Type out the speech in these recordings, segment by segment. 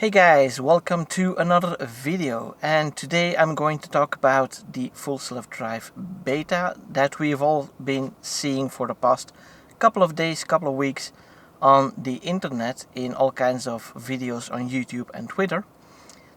Hey guys, welcome to another video, and today I'm going to talk about the full self-drive beta that we've all been seeing for the past couple of days, couple of weeks on the internet in all kinds of videos on YouTube and Twitter.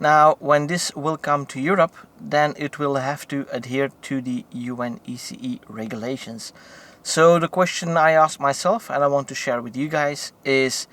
Now, when this will come to Europe, then it will have to adhere to the UNECE regulations. So the question I asked myself and I want to share with you guys is,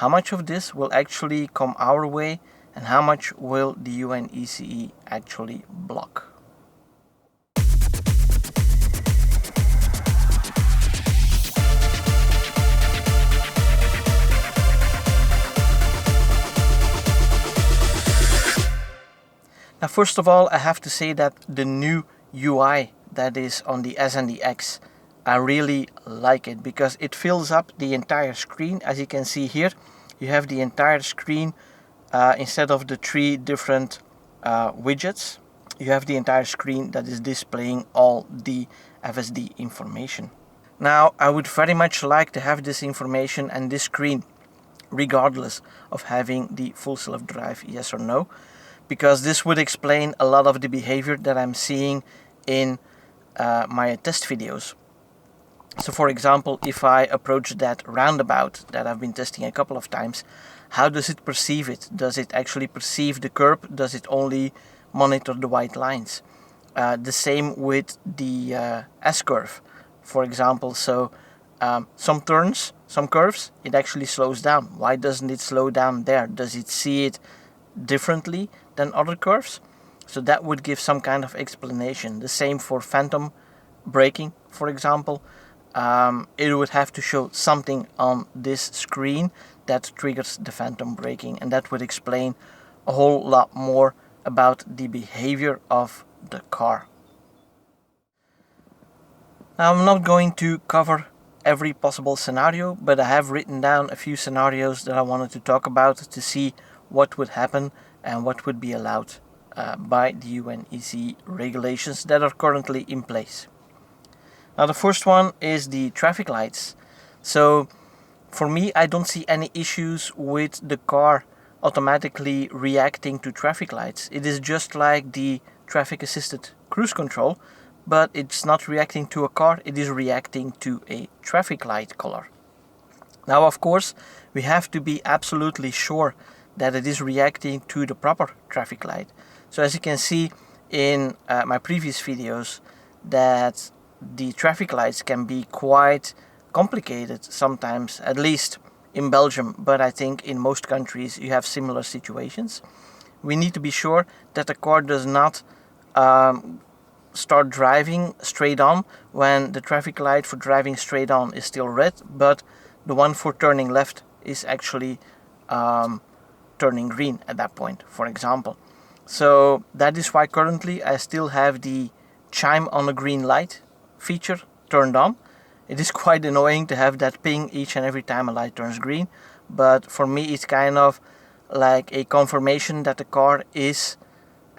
how much of this will actually come our way and how much will the UNECE actually block? Now, first of all, I have to say that the new UI that is on the S and the X, I really like it because it fills up the entire screen. As you can see here, you have the entire screen instead of the three different widgets. You have the entire screen that is displaying all the FSD information. Now, I would very much like to have this information and this screen regardless of having the full self-drive, yes or no, because this would explain a lot of the behavior that I'm seeing in my test videos. So for example, if I approach that roundabout that I've been testing a couple of times, how does it perceive it? Does it actually perceive the curb? Does it only monitor the white lines? The same with the S-curve, for example. So some turns, some curves, it actually slows down. Why doesn't it slow down there? Does it see it differently than other curves? So that would give some kind of explanation. The same for phantom braking, for example. It would have to show something on this screen that triggers the phantom braking, and that would explain a whole lot more about the behavior of the car. Now, I'm not going to cover every possible scenario, but I have written down a few scenarios that I wanted to talk about to see what would happen and what would be allowed by the UNECE regulations that are currently in place. Now, the first one is the traffic lights. So for me, I don't see any issues with the car automatically reacting to traffic lights. It is just like the traffic assisted cruise control, but it's not reacting to a car, it is reacting to a traffic light color. Now, of course, we have to be absolutely sure that it is reacting to the proper traffic light. So as you can see in my previous videos, that the traffic lights can be quite complicated sometimes, at least in Belgium, but I think in most countries you have similar situations. We need to be sure that the car does not start driving straight on when the traffic light for driving straight on is still red, but the one for turning left is actually turning green at that point, for example. So that is why currently I still have the chime on a green light feature turned on. It is quite annoying to have that ping each and every time a light turns green, but for me it's kind of like a confirmation that the car is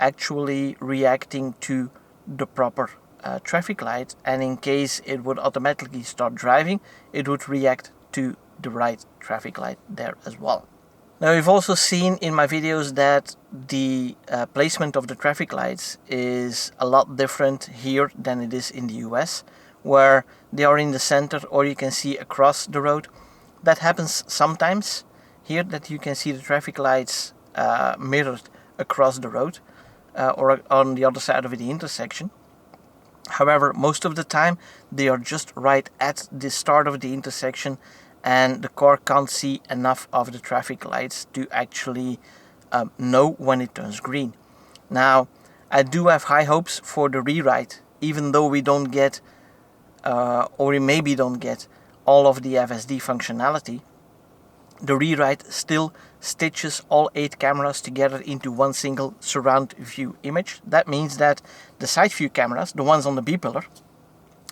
actually reacting to the proper traffic light, and in case it would automatically start driving, it would react to the right traffic light there as well. Now, you've also seen in my videos that the placement of the traffic lights is a lot different here than it is in the US, where they are in the center or you can see across the road. That happens sometimes here, that you can see the traffic lights mirrored across the road or on the other side of the intersection. However, most of the time they are just right at the start of the intersection, and the car can't see enough of the traffic lights to actually know when it turns green. Now, I do have high hopes for the rewrite, even though we don't get, or we maybe don't get, all of the FSD functionality. The rewrite still stitches all 8 cameras together into one single surround view image. That means that the side view cameras, the ones on the B-pillar,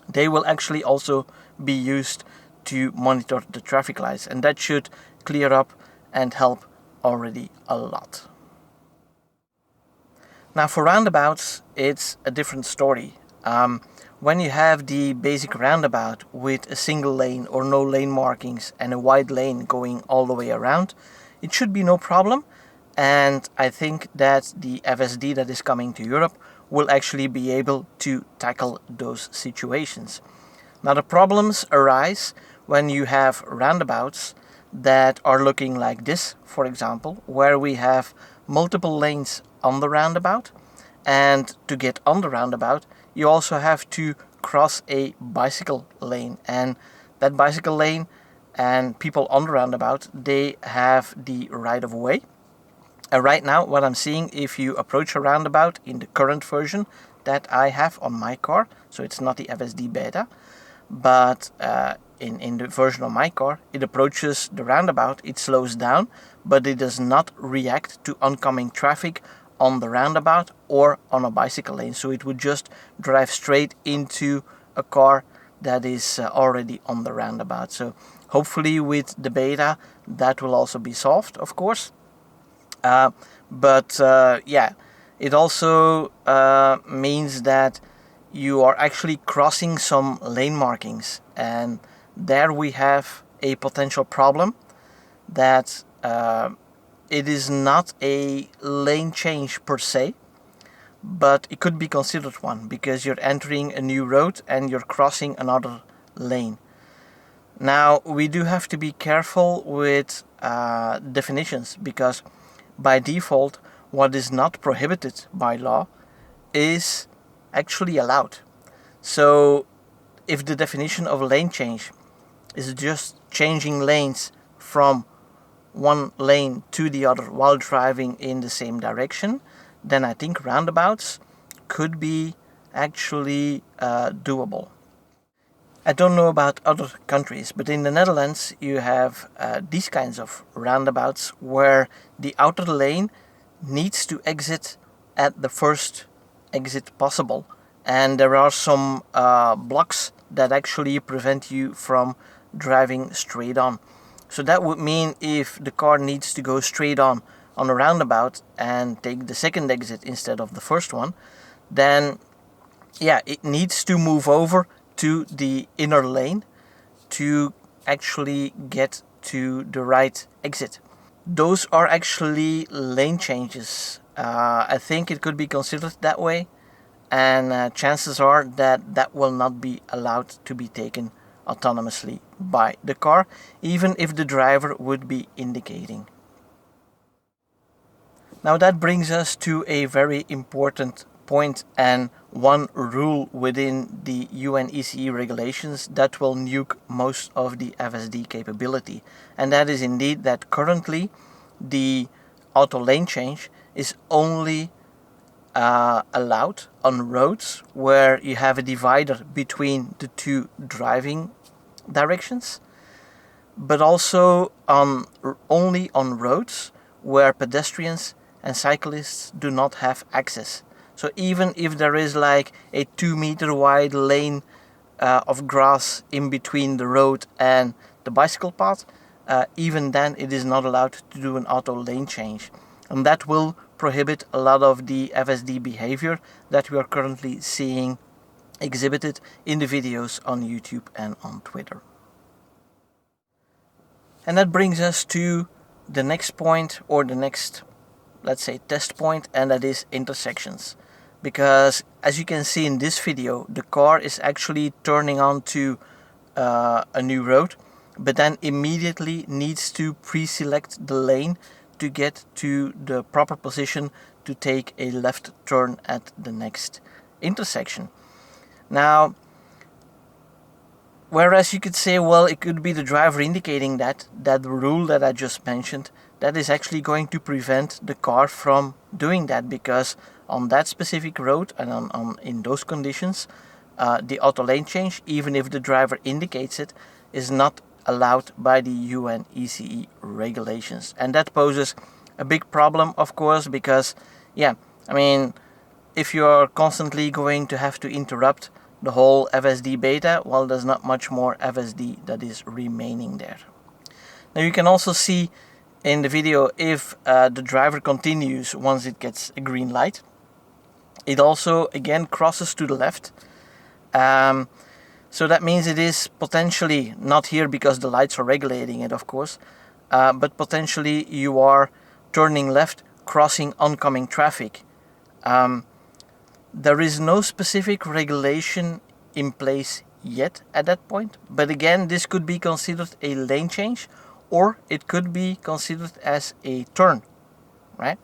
they will actually also be used to monitor the traffic lights, and that should clear up and help already a lot. Now, for roundabouts, it's a different story. When you have the basic roundabout with a single lane or no lane markings and a wide lane going all the way around, it should be no problem. and I think that the FSD that is coming to Europe will actually be able to tackle those situations. Now the problems arise when you have roundabouts that are looking like this, for example, where we have multiple lanes on the roundabout, and to get on the roundabout you also have to cross a bicycle lane, and that bicycle lane and people on the roundabout, they have the right of way. And right now what I'm seeing, if you approach a roundabout in the current version that I have on my car, so it's not the FSD beta, but in the version of my car, it approaches the roundabout, it slows down, but it does not react to oncoming traffic on the roundabout or on a bicycle lane. So it would just drive straight into a car that is already on the roundabout. So hopefully with the beta that will also be solved, of course. But yeah, it also means that you are actually crossing some lane markings, and there we have a potential problem that it is not a lane change per se, but it could be considered one because you're entering a new road and you're crossing another lane. Now we do have to be careful with definitions, because by default what is not prohibited by law is actually allowed. So if the definition of lane change is just changing lanes from one lane to the other while driving in the same direction, then I think roundabouts could be actually doable. I don't know about other countries, but in the Netherlands you have these kinds of roundabouts where the outer lane needs to exit at the first exit possible, and there are some blocks that actually prevent you from driving straight on. So that would mean if the car needs to go straight on a roundabout and take the second exit instead of the first one, then yeah, it needs to move over to the inner lane to actually get to the right exit. Those are actually lane changes. I think it could be considered that way, and chances are that that will not be allowed to be taken autonomously by the car, even if the driver would be indicating. Now that brings us to a very important point and one rule within the UNECE regulations that will nuke most of the FSD capability, and that is indeed that currently the auto lane change is only allowed on roads where you have a divider between the two driving directions, but also only on roads where pedestrians and cyclists do not have access. So even if there is like a 2-meter wide lane of grass in between the road and the bicycle path, even then it is not allowed to do an auto lane change. And that will prohibit a lot of the FSD behavior that we are currently seeing exhibited in the videos on YouTube and on Twitter. And that brings us to the next point, or the next, let's say, test point, and that is intersections. Because as you can see in this video, the car is actually turning onto a new road, but then immediately needs to pre-select the lane to get to the proper position to take a left turn at the next intersection. Now, whereas you could say, well, it could be the driver indicating that rule that I just mentioned, that is actually going to prevent the car from doing that, because on that specific road and in those conditions, the auto lane change, even if the driver indicates it, is not allowed by the UNECE regulations. And that poses a big problem, of course, because, yeah, I mean, if you're constantly going to have to interrupt the whole FSD beta, well, there's not much more FSD that is remaining there. Now you can also see in the video if the driver continues once it gets a green light. It also again crosses to the left. So that means it is potentially not here because the lights are regulating it, of course, but potentially you are turning left, crossing oncoming traffic. There is no specific regulation in place yet at that point, but again, this could be considered a lane change, or it could be considered as a turn, right?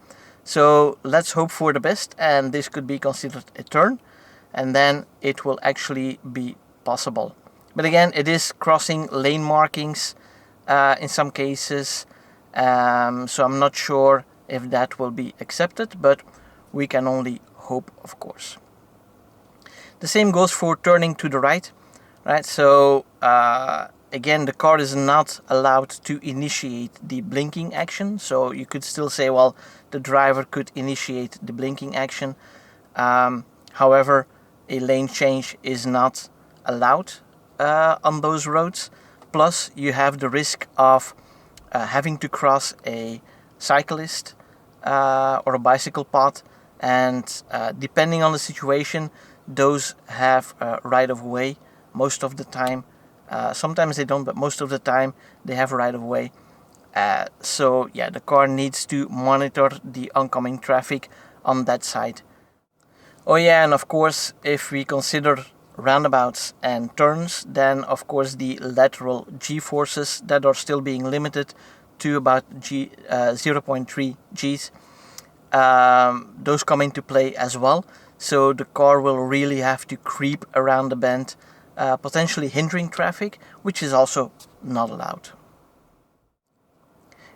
So let's hope for the best, and this could be considered a turn, and then it will actually be possible. But again, it is crossing lane markings in some cases, so I'm not sure if that will be accepted, but we can only hope, of course. The same goes for turning to the right, right? So again, the car is not allowed to initiate the blinking action, so you could still say, well, the driver could initiate the blinking action. However, a lane change is not allowed on those roads. Plus, you have the risk of having to cross a cyclist or a bicycle path, and depending on the situation, those have right of way most of the time. Sometimes they don't, but most of the time they have right of way. So yeah, the car needs to monitor the oncoming traffic on that side. Oh yeah, and of course, if we consider roundabouts and turns, then of course the lateral g-forces that are still being limited to about 0.3 g's, those come into play as well. So the car will really have to creep around the bend, potentially hindering traffic, which is also not allowed.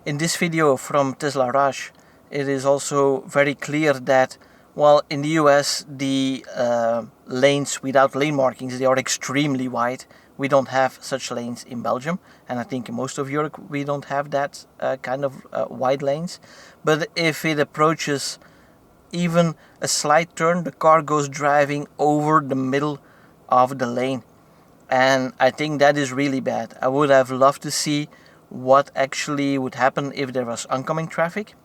In this video from Tesla Raj, it is also very clear that, well, in the US, the lanes without lane markings, they are extremely wide. We don't have such lanes in Belgium, and I think in most of Europe we don't have that kind of wide lanes. But if it approaches even a slight turn, the car goes driving over the middle of the lane, and I think that is really bad. I would have loved to see what actually would happen if there was oncoming traffic.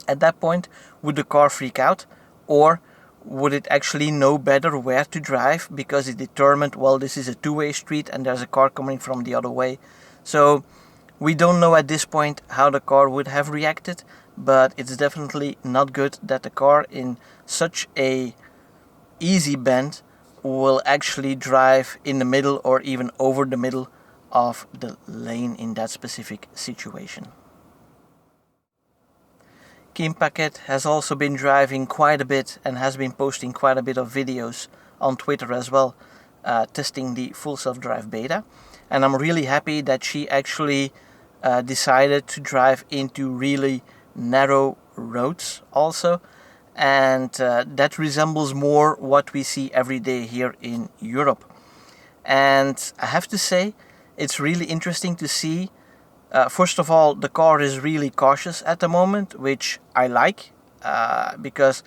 At that point, would the car freak out, or would it actually know better where to drive because it determined, well, this is a two-way street and there's a car coming from the other way? So we don't know at this point how the car would have reacted, but it's definitely not good that the car in such a easy bend will actually drive in the middle or even over the middle of the lane in that specific situation. Kim Paquette has also been driving quite a bit and has been posting quite a bit of videos on Twitter as well, testing the full self-drive beta. And I'm really happy that she actually decided to drive into really narrow roads also. And that resembles more what we see every day here in Europe. And I have to say, it's really interesting to see. First of all, the car is really cautious at the moment, which I like, because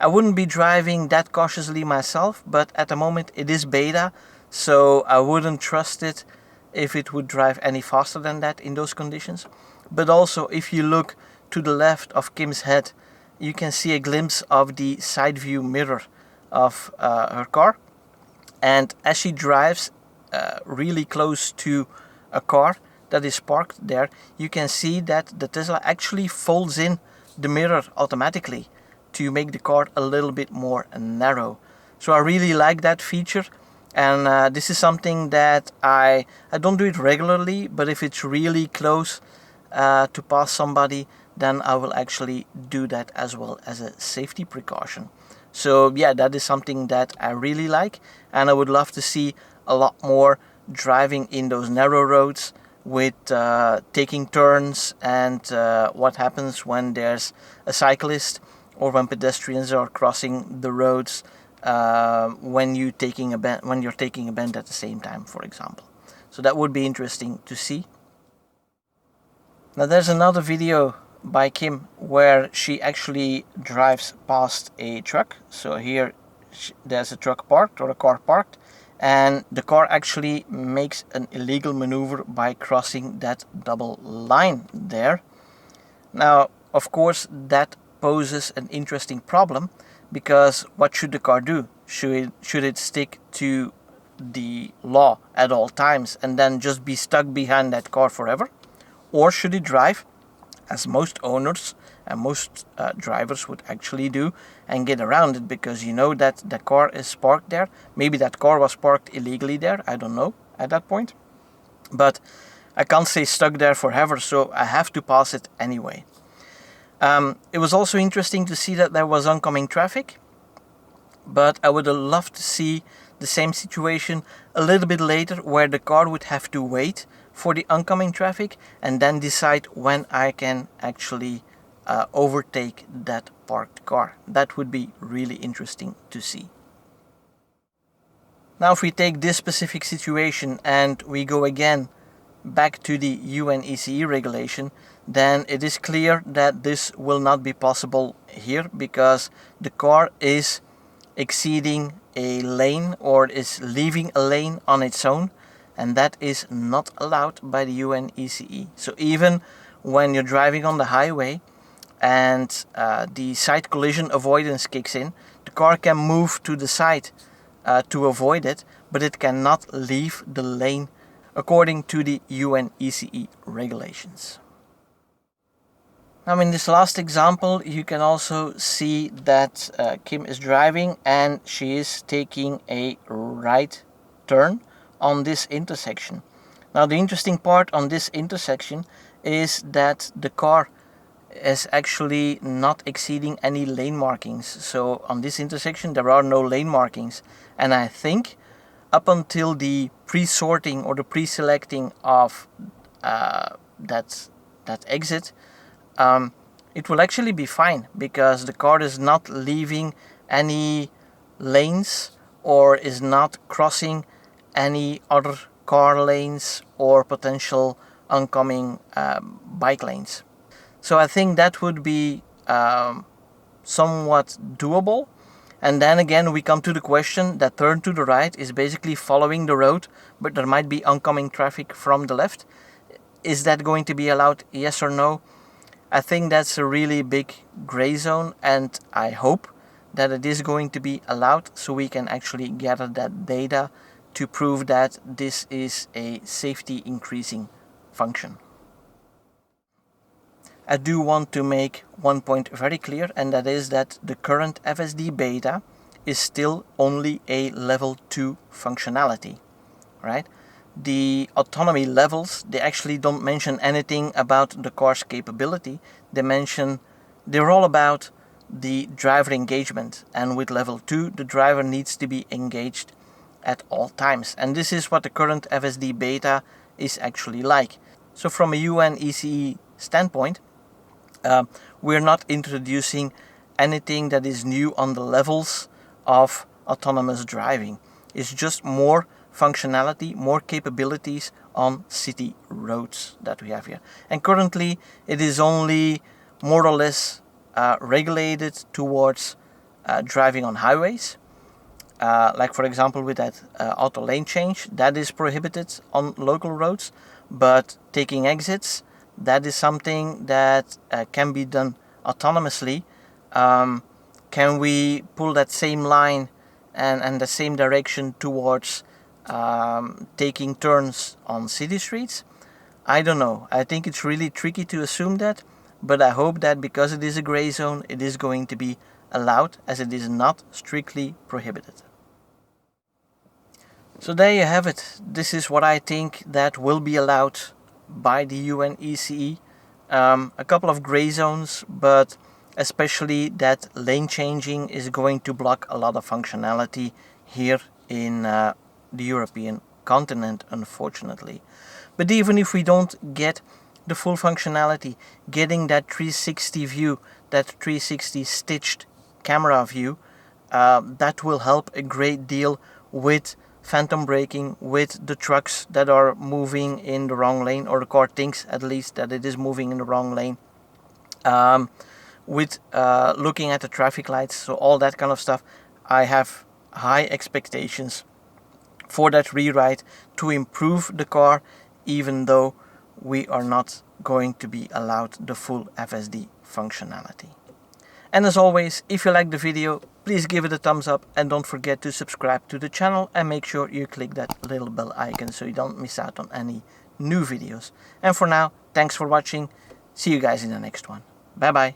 I wouldn't be driving that cautiously myself, but at the moment it is beta, so I wouldn't trust it if it would drive any faster than that in those conditions. But also, if you look to the left of Kim's head, you can see a glimpse of the side view mirror of her car, and as she drives really close to a car that is parked there, you can see that the Tesla actually folds in the mirror automatically to make the car a little bit more narrow. So I really like that feature, and this is something that I don't do it regularly, but if it's really close to pass somebody, then I will actually do that as well as a safety precaution. So yeah, that is something that I really like, and I would love to see a lot more driving in those narrow roads with taking turns, and what happens when there's a cyclist or when pedestrians are crossing the roads when you're taking a bend at the same time, for example. So that would be interesting to see. Now there's another video by Kim where she actually drives past a truck. So here there's a truck parked, or a car parked, and the car actually makes an illegal maneuver by crossing that double line there. Now, of course, that poses an interesting problem, because what should the car do? Should it stick to the law at all times and then just be stuck behind that car forever? Or should it drive as most owners and most drivers would actually do, and get around it, because you know that the car is parked there. Maybe that car was parked illegally there, I don't know at that point, but I can't stay stuck there forever, so I have to pass it anyway. It was also interesting to see that there was oncoming traffic, but I would have loved to see the same situation a little bit later, where the car would have to wait for the oncoming traffic and then decide when I can actually overtake that parked car. That would be really interesting to see. Now if we take this specific situation and we go again back to the UNECE regulation, then it is clear that this will not be possible here, because the car is exceeding a lane or is leaving a lane on its own, and that is not allowed by the UNECE. So even when you're driving on the highway and the side collision avoidance kicks in, the car can move to the side to avoid it, but it cannot leave the lane according to the UNECE regulations. Now in this last example, you can also see that Kim is driving and she is taking a right turn on this intersection. Now the interesting part on this intersection is that the car is actually not exceeding any lane markings. So on this intersection there are no lane markings, and I think up until the pre-sorting or the pre-selecting of that exit, it will actually be fine, because the car is not leaving any lanes or is not crossing any other car lanes or potential oncoming bike lanes. So I think that would be somewhat doable. And then again we come to the question that turn to the right is basically following the road, but there might be oncoming traffic from the left. Is that going to be allowed, yes or no? I think that's a really big gray zone, and I hope that it is going to be allowed, so we can actually gather that data to prove that this is a safety increasing function. I do want to make one point very clear, and that is that the current FSD beta is still only a level 2 functionality, right? The autonomy levels, they actually don't mention anything about the car's capability. They're all about the driver engagement, and with level 2 the driver needs to be engaged at all times, and this is what the current FSD beta is actually like. So from a UNECE standpoint, we're not introducing anything that is new on the levels of autonomous driving. It's just more functionality, more capabilities on city roads that we have here. And currently it is only more or less regulated towards driving on highways. Like for example with that auto lane change, that is prohibited on local roads, but taking exits, that is something that can be done autonomously. Can we pull that same line and the same direction towards taking turns on city streets? I don't know. I think it's really tricky to assume that, but I hope that because it is a gray zone, it is going to be allowed, as it is not strictly prohibited. So there you have it. This is what I think that will be allowed by the UNECE. A couple of gray zones, but especially that lane changing is going to block a lot of functionality here in the European continent, unfortunately. But even if we don't get the full functionality, getting that 360 view, that 360 stitched camera view, that will help a great deal with phantom braking, with the trucks that are moving in the wrong lane, or the car thinks at least that it is moving in the wrong lane, with looking at the traffic lights, so all that kind of stuff. I have high expectations for that rewrite to improve the car, even though we are not going to be allowed the full FSD functionality. And as always, if you like the video, please give it a thumbs up, and don't forget to subscribe to the channel and make sure you click that little bell icon so you don't miss out on any new videos. And for now, thanks for watching. See you guys in the next one. Bye bye.